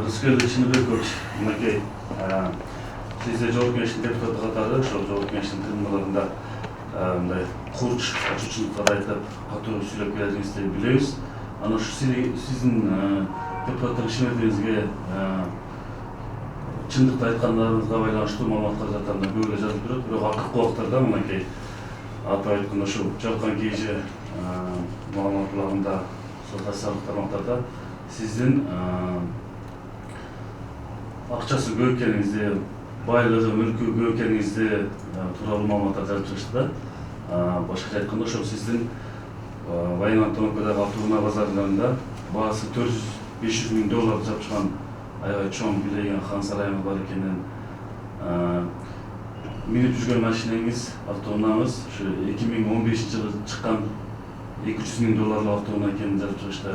Рыскелди Чыныбекович, мынакей сизде жогорку кеңештин депутаты катары ошол жогорку кеңештин тыңдаларында мындай курч ачуучулукка дайындап катуу сүйлөп келетиңизди билебиз. Анан ушу сиздин депутаттык ишмердигиңизге чындыкты айткандарыңызга байланыштуу маалыматтар жатканда көп эле жазылып турат, бирок акыркы убактарда мынакей атап айтканда ушул жалкан KG маалыматтарында социалдык тармактарда сиздин акчасы көп экениңизди, байлыгы, мүлкү көп экениңизди тууралуу маалыматтар жазып чыгышты да. Башкача айтканда ошол сиздин Военный Антоновкадагы автоунаа базарында баасы $400–500 миң жапышкан аябай чоң бийлеген хан сарайыңыз бар экенин, минип жүргөн машинеңиз, автоунааңыз ушу 2015-жылы чыккан $200 миң автоунаа экенин жазып чыгышты.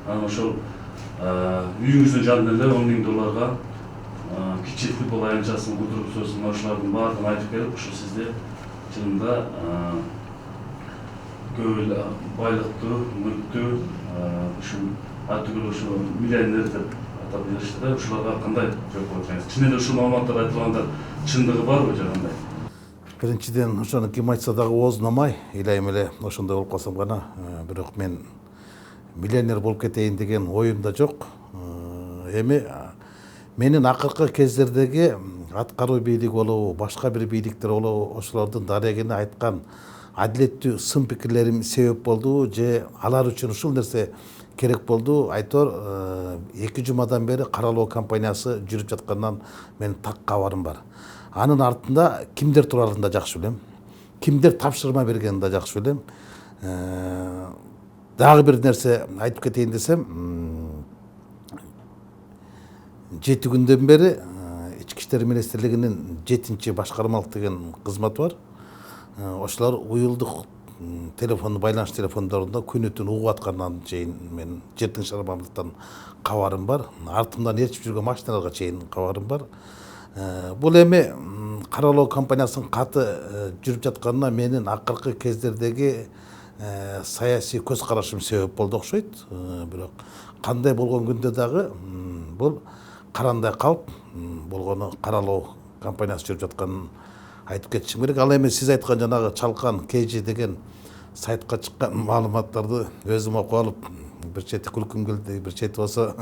Анан ошол үйүңүздүн жанында эле $10 миң кичи футбол аянтчасын курдуруп соосун ошолордун баардыгын айтып келип, ушу сизде чынында көп эле байлыктуу, мүлктүү, ушу атүгүл ушу миллионер деп атап беришти да. Ушуларга кандай жооп берет экенсиз? Чын эле ушул маалыматтар айтылгандар чындыгы барбы же кандай? Биринчиден, ошону ким айтса дагы оозунамай, илайым эле ошондой болуп калсам гана, бирок мен миллионер болуп кетейин деген оюмда жок. Эми менин акыркы кездердеги аткаруу бийлиги болобу, башка бир бийликтер болобу, ошолордун дарегине айткан адилеттүү сын пикирлерим себеп болду же алар үчүн ушул нерсе керек болду. Айтор 2 жумадан бери каралоо компаниясы жүрүп жаткандан менин так кабарым бар. Анын артында кимдер турарын да жакшы билем, кимдер тапшырма бергенин да жакшы билем. Дагы бир нерсе айтып кетейин десем, 7 күндөн бери Ички иштер министрлигинин 7-башкармалык деген кызматы бар. Ошолор уюлдук телефон, байланыш телефондорунда күнү түн угуп аткандан чейин мен жердин шармамдыктан кабарым бар. Артымдан ээрчип жүргөн машиналарга чейин кабарым бар. Бул эми каралоо компаниясынын каты жүрүп жатканына менин акыркы кездердеги саясий көз карашым себеп болду окшойт. Бирок кандай болгон күндө дагы бул карандай калп болгону каралоо компаниясы жүрүп жатканын айтып кетишим керек. Ал эми сиз айткан жанагы чалкан KG деген сайтка чыккан маалыматтарды өзүм окуп алып, бир чети күлкүм келди, бир чети болсо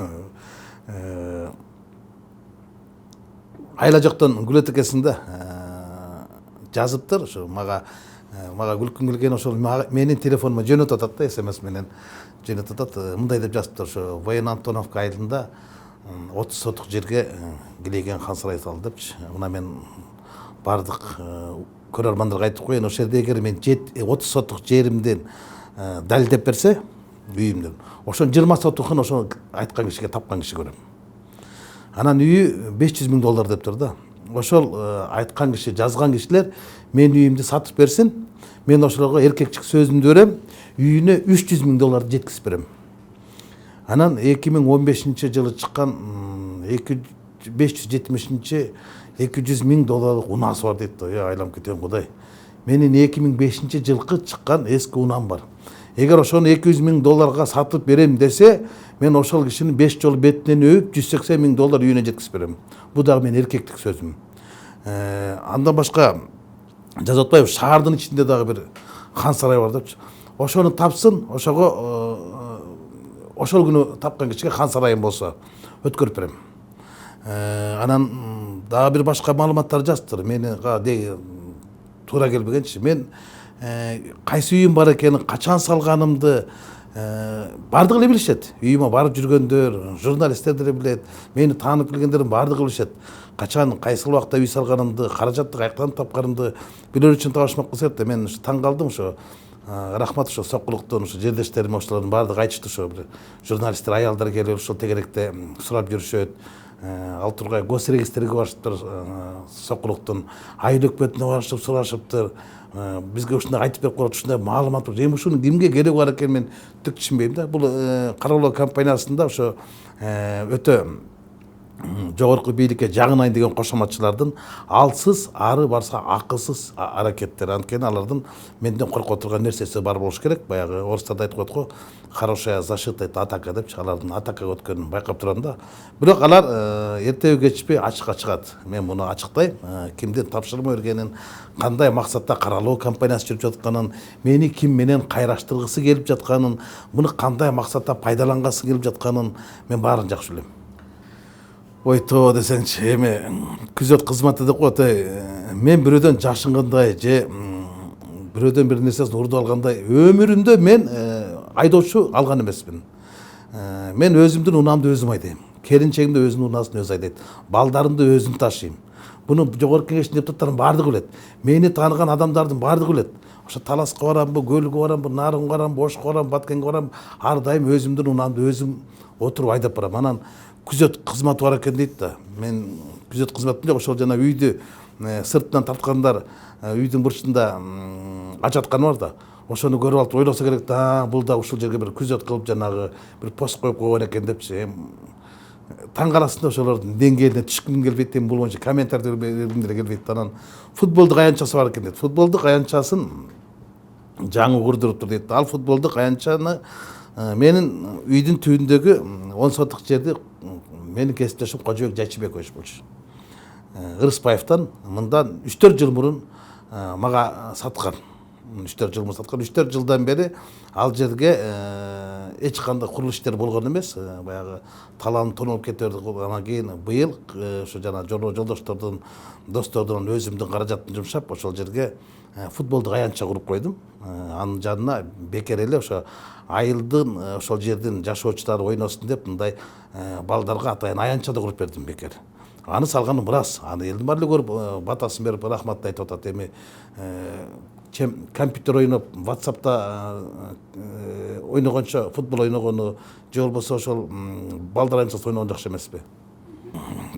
айла жоктон күлөт экенсиң да жазыптыр. Ошо мага күлкүм келген, ошол менин телефонума жөнөтүп атат да, SMS менен жөнөтүп атат. Мындай деп жазыптыр: ошо Военный Антоновка айылында 30 сотук жерге килейген хан сарай салды депчи. Мына мен бардык көрөрмандарга айтып коеюн, ошол жерде эгер мен 30 сотук жеримден далилдеп берсе, үйүмдөн, ошонун 20 сотукун ошол айткан кишиге, тапкан киши көрөм. Анан үйү $500 миң дептир да. Ошол айткан киши, жазган кишилер менин үйүмдү сатып берсин, мен ошолорго эркекчик сөзүмдү берем, үйүнө $300 миң жеткизип берем. Анан 2015-жылы чыккан 570 $200 миң унаасы бар дейт. Айланып кетем кудай. Менин 2005-жылкы чыккан эски унаам бар. Эгер ошону $200 миң сатып берем десе, мен ошол кишини 5 жолу бетинен өйүп $180 миң үйүнө жеткизип берем. Бул дагы менин эркектик сөзүм. Андан башка жазып атпайбы, шаардын ичинде дагы бир хан сарай бар депчи. Ошону тапсын, ошол күнү тапкан кишиге хан сарайым болсо өткөрүп берем. Анан дагы бир башка маалыматтар жазыптыр. Менига туура келбегенчи. Мен кайсы үйүм бар экенин, качан салганымды бардыгы эле билишет. Үйүмө барып жүргөндөр, журналисттер деле билет. Мени таанып билгендердин бардыгы билишет. Качан, кайсы убакта үй салганымды, каражатты каяктан тапканымды билер үчүн табышмак кылсат да. Мен таң калдым. Ошо рахмат, ошо Сокулуктун жердештериме ошолордун бардыгы айтышты. Ошо журналисттер, аялдар келип ошол тегеректе сурап жүрүшөт. Ал тургай госрегистрге барышыптыр, Сокулуктун айыл өкмөтүнө барышып сурашыптыр. Бизге ушундай айтып берип коет, ушундай маалымат бар. Эми ушунун кимге кереги бар экенин мен түк түшүнбөйм да. Бул каралоо компаниясында ошо өтө жогорку бийликке жагынайын деген кошоматчылардын алсыз, ары барса акылсыз аракеттери. Анткени алардын менден коркуп турган нерсеси бар болуш керек. Баягы орустарда айтып коет го, хорошая защита это атака депчи. Алардын атакага өткөнүн байкап турам да. Бирок алар эртеби кечпей ачыкка чыгат. Мен муну ачыктайм. Кимдин тапшырма бергенин, кандай максатта каралоо кампаниясы жүрүп жатканын, мени ким менен кайраштыргысы келип жатканын, муну кандай максатта пайдалангысы келип жатканын мен баарын жакшы билем. Ойто десеңчи, эми күзөт кызматы деп коет. Мен бирөөдөн жашынгандай же бирөөдөн бир нерсесин урдуп алгандай өмүрүмдө мен айдоочу алган эмесмин. Мен өзүмдүн унаамды өзүм айдайм. Келинчегим да өзүнүн унаасын өзү айдайт. Балдарымды өзүм ташыйм. Буну жогорку кеңештин депутаттарын баардыгы билет. Мени тааныган адамдардын баардыгы билет. Ошо Таласка барамбы, Көлгө барамбы, Нарынга барамбы, Ошко барамбы, Баткенге барамбы, ар дайым өзүмдүн унаамды өзүм отуруп айдап барам. Анан күзөт кызматы бар экен дейт да. Мен күзөт кызматын жок, ошол жана үйдү сыртынан тарткандар, үйдүн бурчунда ажаткан бар да. Ошону көрүп алып ойлосо керек да, бул да ушул жерге бир күзөт кылып жанагы бир пост коюп койгон экен депчи. Таң каласың да ошолордун деңгээлине түшкүм келбейт, бул боюнча комментарий бергим деле келбейт. Анан футболдук аянтчасы бар экен дейт. Футболдук аянтчасын жаңы курдуруптур дейт. Ал футболдук аянтчаны менин үйдүн түбүндөгү 10 сотук жерди менин кесиптешим Кожобек Жайчыбек болчу. Ырыспаевтан мындан 3-4 жыл мурун мага саткан. 3-4 жыл мурун саткан. 3-4 жылдан бери ал жерге эч кандай курулуш иштери болгон эмес. Баягы талааны тоноп кетерди. Анан кийин быйыл ошо жана жолдоштордун, достордун өзүмдүн каражатын жумшап ошол жерге футболдук аянтча куруп койдум. Анын жанына бекер эле ошо айылдын ошол жердин жашоочулары ойносун деп мындай балдарга атайын аянтча да куруп бердим бекер. Аны салганым ырас. Аны элдин баары эле көрүп батасын берип рахмат айтып атат. Эми компьютер ойноп, WhatsApp'та ойногончо, футбол ойногону же болбосо ошол балдар аянтчасы ойногон жакшы эмеспи?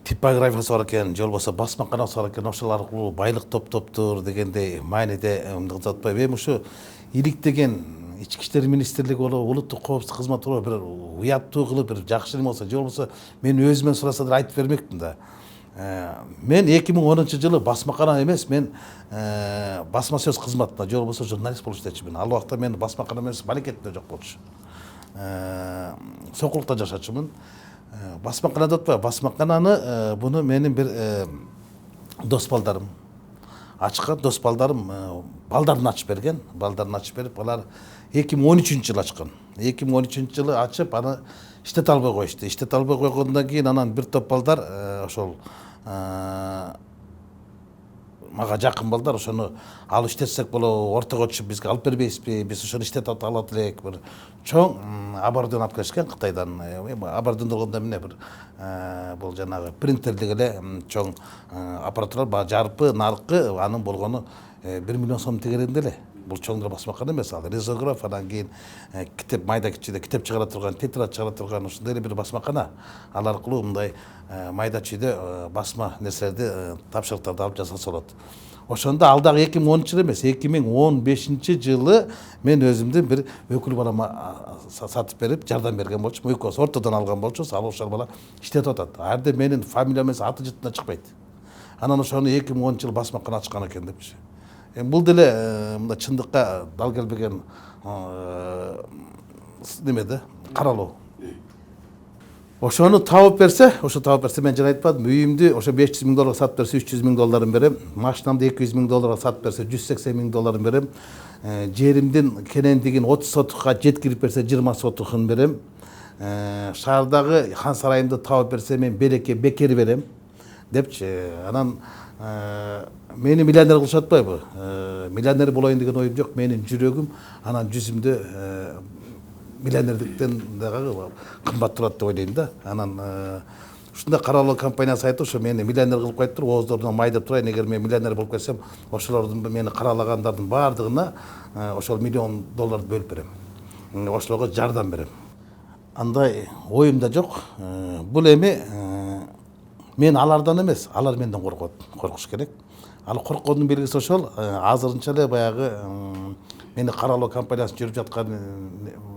Типографиясы бар экен, же болбосо басмаканасы бар экен, ошол аркылуу байлык топтоптур дегендей мааниде кылып атпайбы? Эми ушу иликтеген ички иштер министрлиги болобу, улуттук коопсуздук кызматы болобу, бир уяттуу кылып, бир жакшы неме болсо, же болбосо мен өзүмөн сураса деле айтып бермекмин да. Мен 2010 жылы басмакана эмес, мен басма сөз кызматында, же болбосо журналист болуп иштечүмүн. Ал убакта мен басмакана эмес, балекетте жок болчу. Сокулукта жашачумун. Басмакана деп атпайбы? Басмакананы буну менин бир дос балдарым ачкан. Дос балдарым балдарын ачып берген. Балдарын ачып берип, алар 2013-жылы ачкан. 2013-жылы ачып, аны иштете албай коюшту. Иштете албай койгондон кийин анан бир топ балдар ошол мага жакын балдар ошону алып иштетсек болобу, ортого түшүп бизге алып бербейсизби? Биз ошону иштетип алат элек. Бир чоң оборудование алып келишкен Кытайдан. Оборудование болгондо эмне бир бул жанагы принтердик эле чоң аппаратуралар, баягы жарпы, наркы, анын болгону 1 миллион сом тегерегинде эле. Бул чоңдор басмакана эмес, ал ризограф, анан кийин китеп, майда кичиде китеп чыгара турган, тетрадь чыгара турган ушундай эле бир басмакана. Ал аркылуу мындай майда чүйдө басма нерселерди, тапшырыктарды алып жасаса болот. Ошондо ал дагы 2013 эмес, 2015-жылы мен өзүмдүн бир өкүл балама сатып берип, жардам берген болчумун. Экөөбүз ортодон алган болчубуз, ал ошол бала иштетип атат. Арды менин фамилиям эмес, аты жытына чыкпайт. Анан ошону 2010-жылы басмакана ачкан экен депчи. Бул деле мындай чындыкка дал келбеген немеде каралоо. Ошону табып берсе, мен жана айтпадым, үйүмдү ошо 500 000 долларга сатып берсе 300 000 долларын берем. Машинамды 200 000 долларга сатып берсе 180 000 долларын берем. Жеримдин кенендигин 30 сотукка жеткирип берсе 20 сотукун берем. Шаардагы хан сарайымды табып берсе мен береке бекер берем депчи. Анан мени миллионер кылышып атпайбы? Миллионер болоюн деген оюм жок. Менин жүрөгүм анан жүзүмдө миллионердиктен дагы кымбат турат деп ойлойм да. Анан ушундай каралоо компаниясы айтты, ошо мени миллионер кылып коюптур, ооздордон майдап турайын. Эгер мен миллионер болуп кетсем, ошолордун мени каралагандардын баардыгына ошол $1 миллион бөлүп берем. Ошолорго жардам берем. Андай оюмда жок. Бул эми мен алардан эмес, алар менден коркот. Коркуш керек. Ал корккондун белгиси ошол. Азырынча эле баягы мени каралоо компаниясы жүрүп жаткан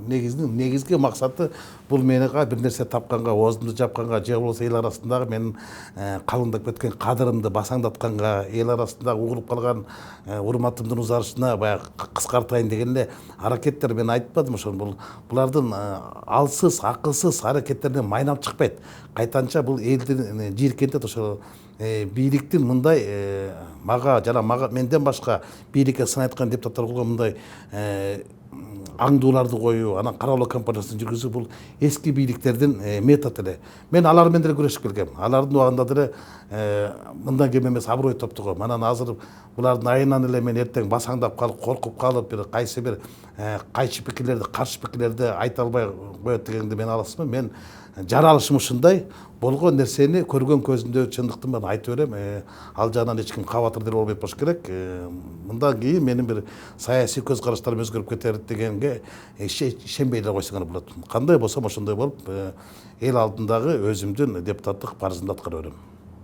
негизги максаты бул меника бир нерсе тапканга, оозумду жапканга, же болбосо эл арасындагы менин калыңдап кеткен кадырымды басаңдатканга, эл арасындагы угулуп калган урматымдын узарышына баягы кыскартайын деген эле аракеттер. Мен айтпадым ошол булардын алсыз, акылсыз аракеттеринен майнап чыкпайт. Кайтанча бул элдин жийиркентет. Ошол бийликтин мындай мага жана менден башка бийликке сын айткан депутаттар болгон мындай аңдууларды коюу, анан кароолоо кампаниясын жүргүзүү бул эски бийликтердин методу эле. Мен алар менен деле күрөшүп келгем. Алардын убагында деле мындан кем эмес аброй топтогом. Анан азыр булардын айынан эле мен эртең басаңдап калып, коркуп калып, бир кайсы бир кайчы пикирлерди, каршы пикирлерди айта албай коет дегенди мен аласызмын. Мен жаралышым ушундай. Болгон нерсени көргөн көзүмдө чындыктын мен айтып берем. Ал жагынан эч ким кабатыр деле болбой болуш керек. Мындан кийин менин бир саясий көз караштарым өзгөрүп кетер дегенге ишенбей эле койсоңор болот. Кандай болсом ошондой болуп эл алдындагы өзүмдүн депутаттык парызымды аткара берем.